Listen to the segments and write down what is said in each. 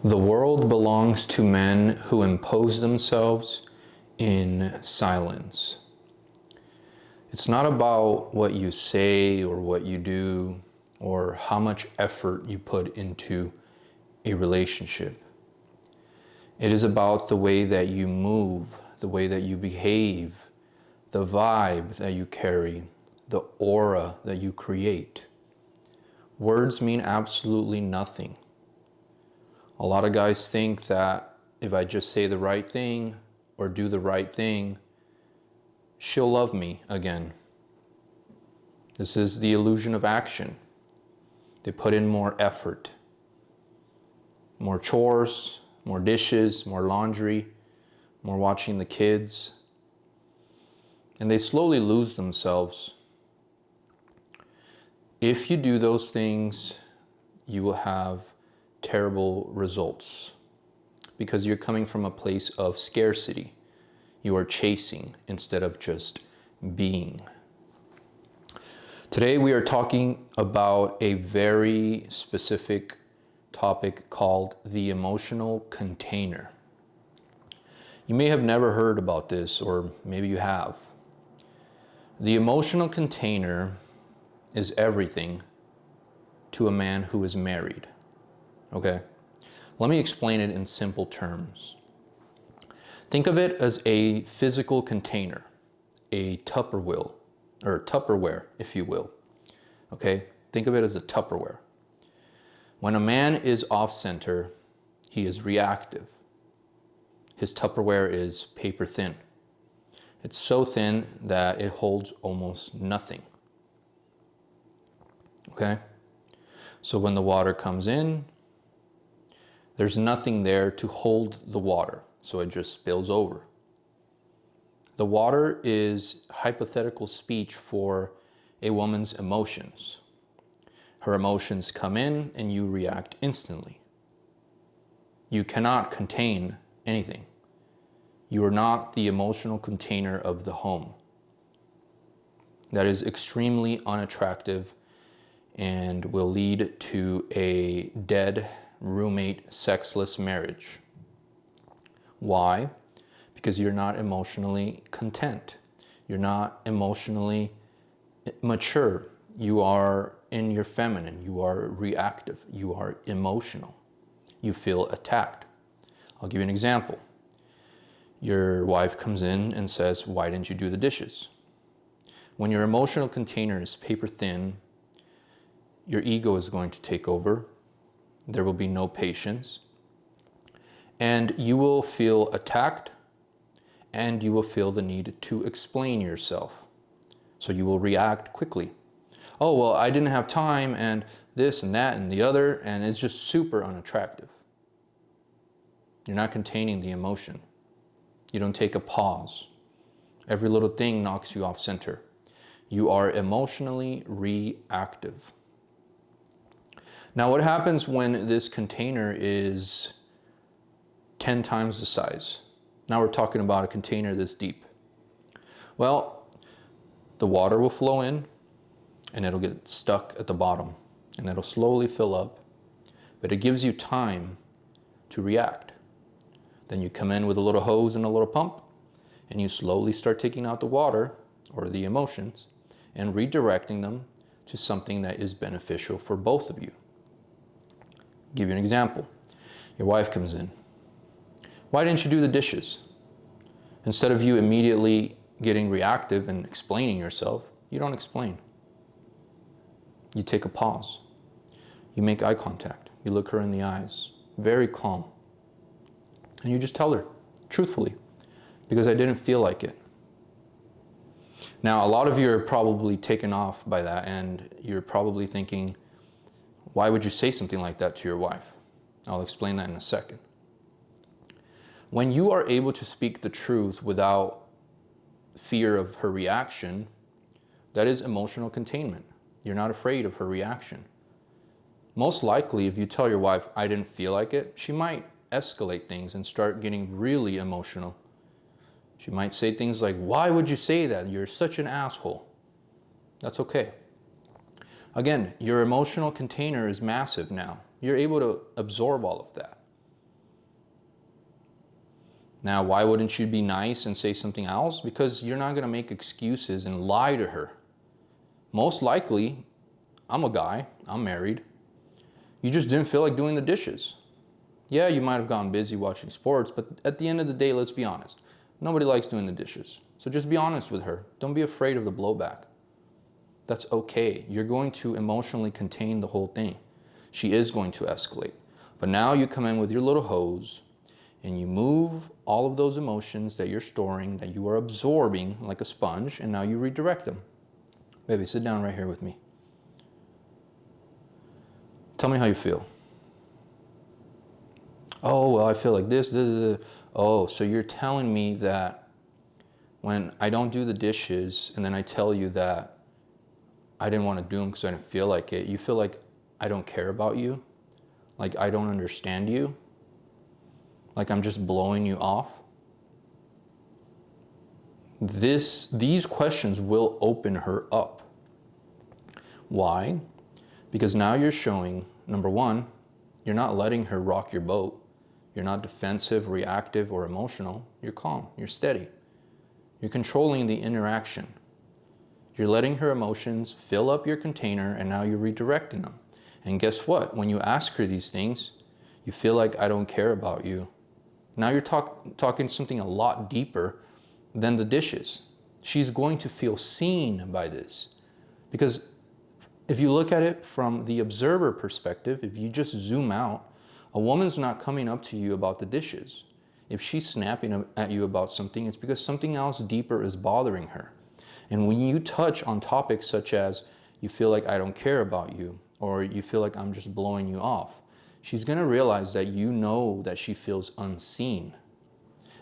The world belongs to men who impose themselves in silence. It's not about what you say or what you do or how much effort you put into a relationship. It is about the way that you move, the way that you behave, the vibe that you carry, the aura that you create. Words mean absolutely nothing. A lot of guys think that if I just say the right thing or do the right thing, she'll love me again. This is the illusion of action. They put in more effort, more chores, more dishes, more laundry, more watching the kids, and they slowly lose themselves. If you do those things, you will have terrible results because you're coming from a place of scarcity. You are chasing instead of just being. Today we are talking about a very specific topic called the emotional container. You may have never heard about this, or maybe you have. The emotional container is everything to a man who is married. Okay? Let me explain it in simple terms. Think of it as a physical container, a Tupperware, if you will. Okay? Think of it as a Tupperware. When a man is off center, he is reactive. His Tupperware is paper thin. It's so thin that it holds almost nothing. Okay? So when the water comes in, there's nothing there to hold the water, so it just spills over. The water is hypothetical speech for a woman's emotions. Her emotions come in and you react instantly. You cannot contain anything. You are not the emotional container of the home. That is extremely unattractive and will lead to a dead roommate, sexless marriage. Why? Because you're not emotionally content. You're not emotionally mature. You are in your feminine. You are reactive. You are emotional. You feel attacked. I'll give you an example. Your wife comes in and says, "Why didn't you do the dishes?" When your emotional container is paper thin, your ego is going to take over. There will be no patience. And you will feel attacked, and you will feel the need to explain yourself. So you will react quickly. "Oh, well, I didn't have time, and this and that and the other," and it's just super unattractive. You're not containing the emotion. You don't take a pause. Every little thing knocks you off center. You are emotionally reactive. Now, what happens when this container is 10 times the size? Now we're talking about a container this deep. Well, the water will flow in and it'll get stuck at the bottom and it'll slowly fill up, but it gives you time to react. Then you come in with a little hose and a little pump and you slowly start taking out the water or the emotions and redirecting them to something that is beneficial for both of you. Give you an example. Your wife comes in. "Why didn't you do the dishes?" Instead of you immediately getting reactive and explaining yourself, you don't explain. You take a pause. You make eye contact. You look her in the eyes, very calm. And you just tell her, truthfully, "Because I didn't feel like it." Now, a lot of you are probably taken off by that, and you're probably thinking, why would you say something like that to your wife? I'll explain that in a second. When you are able to speak the truth without fear of her reaction, that is emotional containment. You're not afraid of her reaction. Most likely, if you tell your wife, "I didn't feel like it," she might escalate things and start getting really emotional. She might say things like, "Why would you say that? You're such an asshole." That's okay. Again, your emotional container is massive now. You're able to absorb all of that. Now, why wouldn't you be nice and say something else? Because you're not going to make excuses and lie to her. Most likely, I'm a guy, I'm married. You just didn't feel like doing the dishes. Yeah, you might have gone busy watching sports, but at the end of the day, let's be honest. Nobody likes doing the dishes. So just be honest with her. Don't be afraid of the blowback. That's okay. You're going to emotionally contain the whole thing. She is going to escalate. But now you come in with your little hose and you move all of those emotions that you're storing, that you are absorbing like a sponge, and now you redirect them. Baby, sit down right here with me. Tell me how you feel. Oh, well, I feel like this. Oh, so you're telling me that when I don't do the dishes and then I tell you that I didn't want to do them because I didn't feel like it, you feel like I don't care about you? Like I don't understand you? Like I'm just blowing you off? These questions will open her up. Why? Because now you're showing, number one, you're not letting her rock your boat. You're not defensive, reactive, or emotional. You're calm, you're steady. You're controlling the interaction. You're letting her emotions fill up your container, and now you're redirecting them. And guess what? When you ask her these things, you feel like I don't care about you. Now you're talking something a lot deeper than the dishes. She's going to feel seen by this. Because if you look at it from the observer perspective, if you just zoom out, a woman's not coming up to you about the dishes. If she's snapping at you about something, it's because something else deeper is bothering her. And when you touch on topics such as you feel like I don't care about you, or you feel like I'm just blowing you off, she's going to realize that you know that she feels unseen.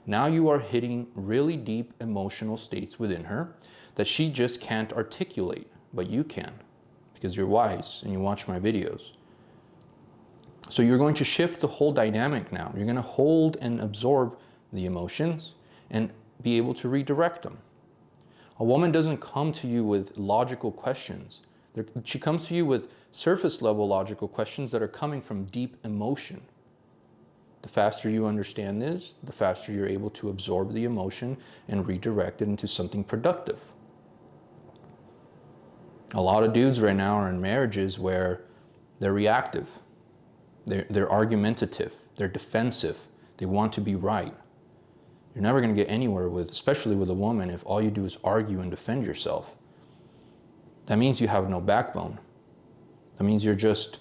Now you are hitting really deep emotional states within her that she just can't articulate, but you can, because you're wise and you watch my videos. So you're going to shift the whole dynamic now. You're going to hold and absorb the emotions and be able to redirect them. A woman doesn't come to you with logical questions. She comes to you with surface level logical questions that are coming from deep emotion. The faster you understand this, the faster you're able to absorb the emotion and redirect it into something productive. A lot of dudes right now are in marriages where they're reactive. They're argumentative. They're defensive. They want to be right. You're never going to get anywhere with, especially with a woman, if all you do is argue and defend yourself. That means you have no backbone. That means you're just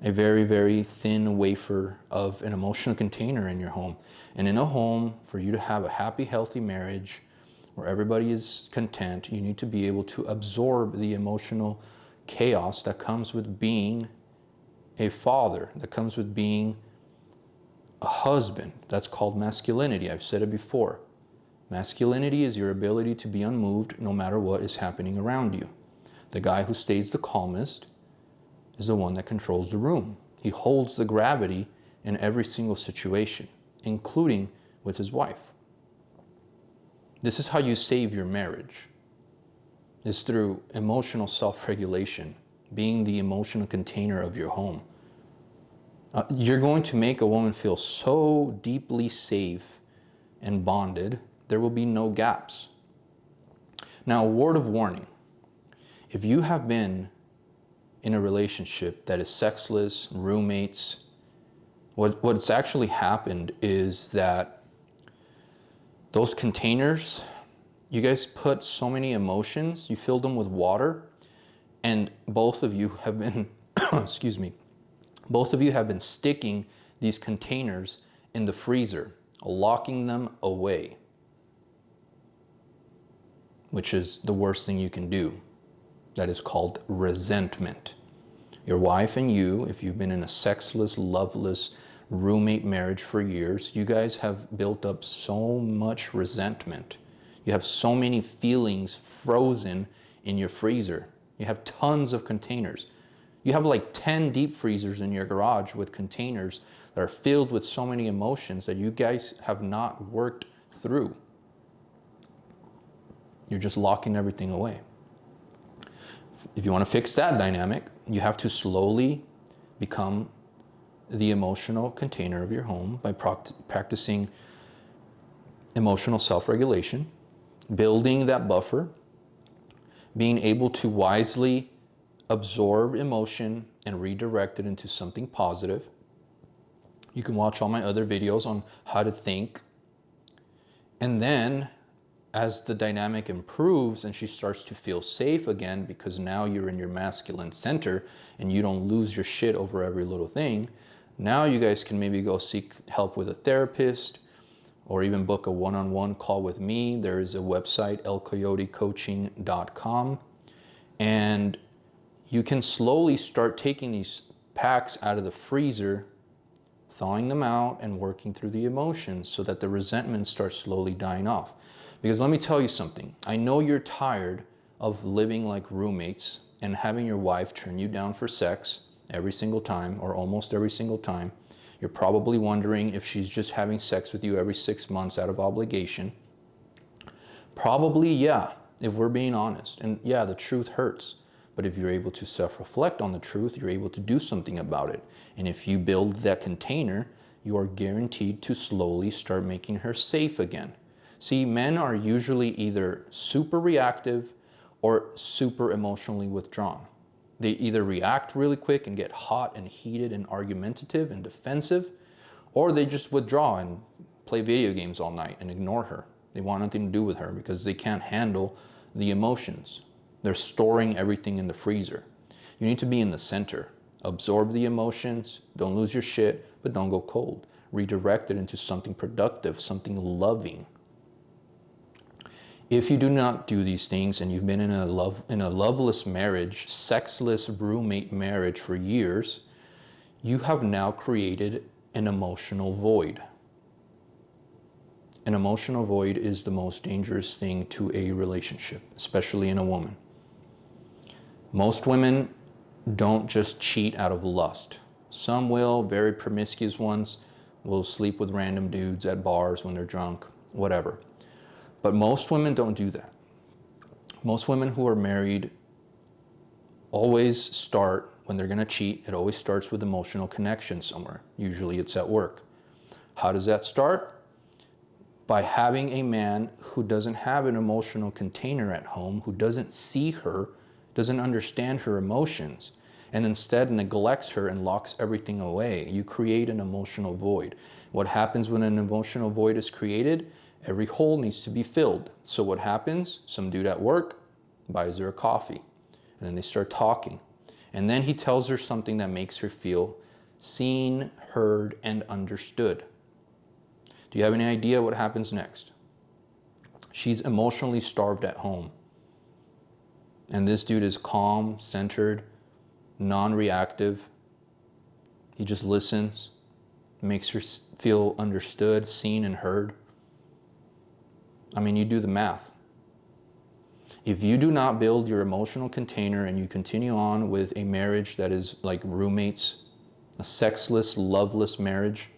a very, very thin wafer of an emotional container in your home. And in a home, for you to have a happy, healthy marriage where everybody is content, you need to be able to absorb the emotional chaos that comes with being a father, that comes with being a husband. That's called masculinity. I've said it before. Masculinity is your ability to be unmoved no matter what is happening around you. The guy who stays the calmest is the one that controls the room. He holds the gravity in every single situation, including with his wife. This is how you save your marriage, is through emotional self-regulation, being the emotional container of your home. You're going to make a woman feel so deeply safe and bonded, there will be no gaps. Now, a word of warning. If you have been in a relationship that is sexless, roommates, what's actually happened is that those containers, you guys put so many emotions, you filled them with water, and both of you have been, excuse me, both of you have been sticking these containers in the freezer, locking them away, which is the worst thing you can do. That is called resentment. Your wife and you, if you've been in a sexless, loveless roommate marriage for years, you guys have built up so much resentment. You have so many feelings frozen in your freezer. You have tons of containers. You have like 10 deep freezers in your garage with containers that are filled with so many emotions that you guys have not worked through. You're just locking everything away. If you want to fix that dynamic, you have to slowly become the emotional container of your home by practicing emotional self-regulation, building that buffer, being able to wisely absorb emotion and redirect it into something positive. You can watch all my other videos on how to think. And then as the dynamic improves and she starts to feel safe again, because now you're in your masculine center and you don't lose your shit over every little thing, now you guys can maybe go seek help with a therapist or even book a one-on-one call with me. There is a website, elcoyotecoaching.com, and you can slowly start taking these packs out of the freezer, thawing them out and working through the emotions so that the resentment starts slowly dying off. Because let me tell you something. I know you're tired of living like roommates and having your wife turn you down for sex every single time or almost every single time. You're probably wondering if she's just having sex with you every 6 months out of obligation. Probably, yeah, if we're being honest. And yeah, the truth hurts. But if you're able to self-reflect on the truth, you're able to do something about it. And if you build that container, you are guaranteed to slowly start making her safe again. See, men are usually either super reactive or super emotionally withdrawn. They either react really quick and get hot and heated and argumentative and defensive, or they just withdraw and play video games all night and ignore her. They want nothing to do with her because they can't handle the emotions. They're storing everything in the freezer. You need to be in the center. Absorb the emotions, don't lose your shit, but don't go cold. Redirect it into something productive, something loving. If you do not do these things and you've been in a loveless marriage, sexless roommate marriage for years, you have now created an emotional void. An emotional void is the most dangerous thing to a relationship, especially in a woman. Most women don't just cheat out of lust. Some will, very promiscuous ones, will sleep with random dudes at bars when they're drunk, whatever. But most women don't do that. Most women who are married always start, when they're gonna cheat, it always starts with emotional connection somewhere. Usually it's at work. How does that start? By having a man who doesn't have an emotional container at home, who doesn't see her, doesn't understand her emotions, and instead neglects her and locks everything away. You create an emotional void. What happens when an emotional void is created? Every hole needs to be filled. So what happens? Some dude at work buys her a coffee, and then they start talking. And then he tells her something that makes her feel seen, heard, and understood. Do you have any idea what happens next? She's emotionally starved at home. And this dude is calm, centered, non-reactive. He just listens, makes her feel understood, seen, and heard. I mean, you do the math. If you do not build your emotional container and you continue on with a marriage that is like roommates, a sexless, loveless marriage,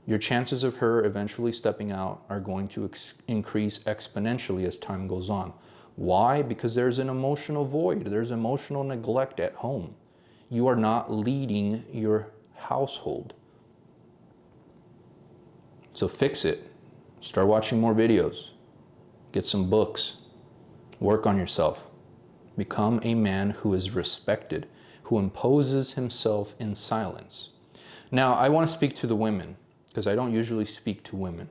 your chances of her eventually stepping out are going to increase exponentially as time goes on. Why? Because there's an emotional void. There's emotional neglect at home. You are not leading your household. So fix it. Start watching more videos. Get some books. Work on yourself. Become a man who is respected, who imposes himself in silence. Now, I want to speak to the women, because I don't usually speak to women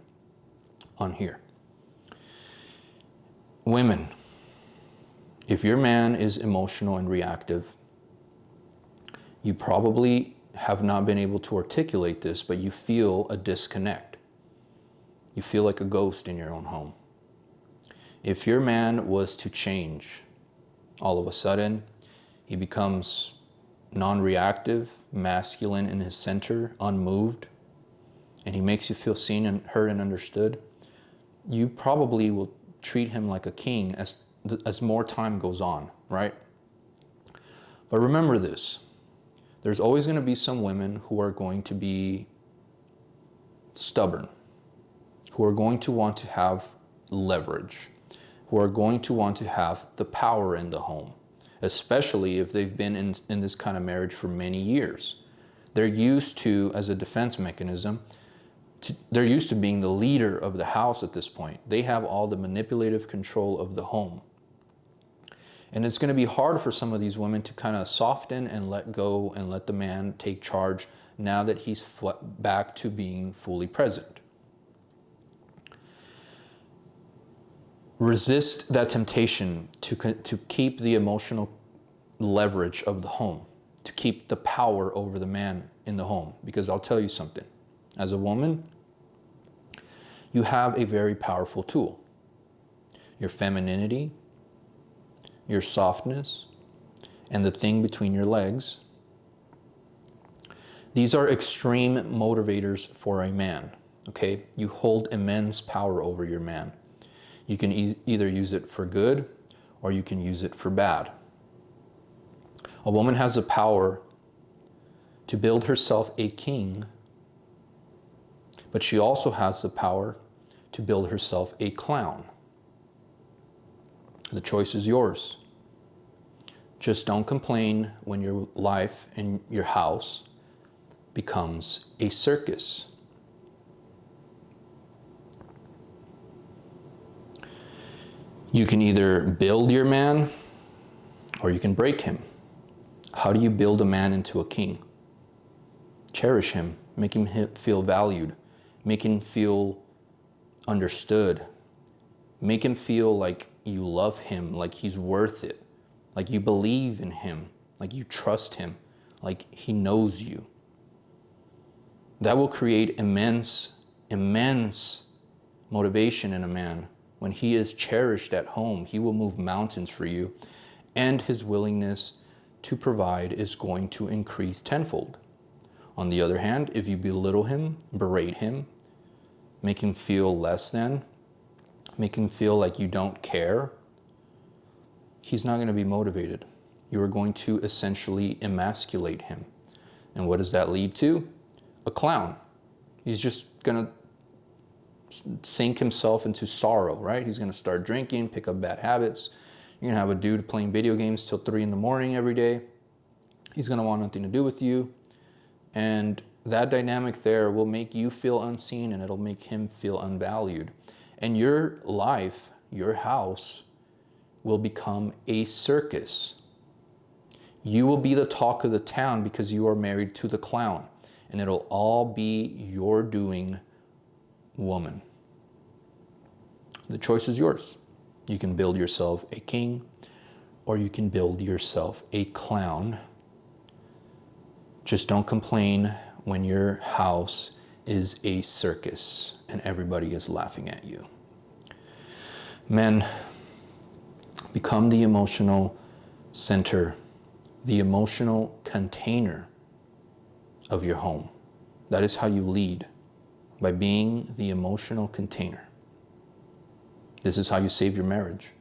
on here. Women, if your man is emotional and reactive, you probably have not been able to articulate this, but you feel a disconnect. You feel like a ghost in your own home. If your man was to change, all of a sudden, he becomes non-reactive, masculine in his center, unmoved, and he makes you feel seen and heard and understood, you probably will treat him like a king as more time goes on, right? But remember this, there's always going to be some women who are going to be stubborn, who are going to want to have leverage, who are going to want to have the power in the home, especially if they've been in this kind of marriage for many years. They're used to, as a defense mechanism, they're used to being the leader of the house at this point. They have all the manipulative control of the home. And it's going to be hard for some of these women to kind of soften and let go and let the man take charge now that he's back to being fully present. Resist that temptation to keep the emotional leverage of the home, to keep the power over the man in the home. Because I'll tell you something, as a woman, you have a very powerful tool. Your femininity, your softness, and the thing between your legs. These are extreme motivators for a man, okay? You hold immense power over your man. You can either use it for good or you can use it for bad. A woman has the power to build herself a king, but she also has the power to build herself a clown. The choice is yours. Just don't complain when your life and your house becomes a circus. You can either build your man or you can break him. How do you build a man into a king? Cherish him, make him feel valued, make him feel understood, make him feel like you love him, like he's worth it, like you believe in him, like you trust him, like he knows you. That will create immense motivation in a man. When he is cherished at home, he will move mountains for you, and his willingness to provide is going to increase tenfold. On the other hand, if you belittle him, berate him, make him feel less than, make him feel like you don't care, he's not going to be motivated. You are going to essentially emasculate him. And what does that lead to? A clown. He's just going to sink himself into sorrow, right? He's going to start drinking, pick up bad habits. You're going to have a dude playing video games till 3 a.m. every day. He's going to want nothing to do with you. And that dynamic there will make you feel unseen, and it'll make him feel unvalued. And your life, your house, will become a circus. You will be the talk of the town because you are married to the clown. And it'll all be your doing, woman. The choice is yours. You can build yourself a king, or you can build yourself a clown. Just don't complain when your house is a circus and everybody is laughing at you. Men, become the emotional center, the emotional container of your home. That is how you lead, by being the emotional container. This is how you save your marriage.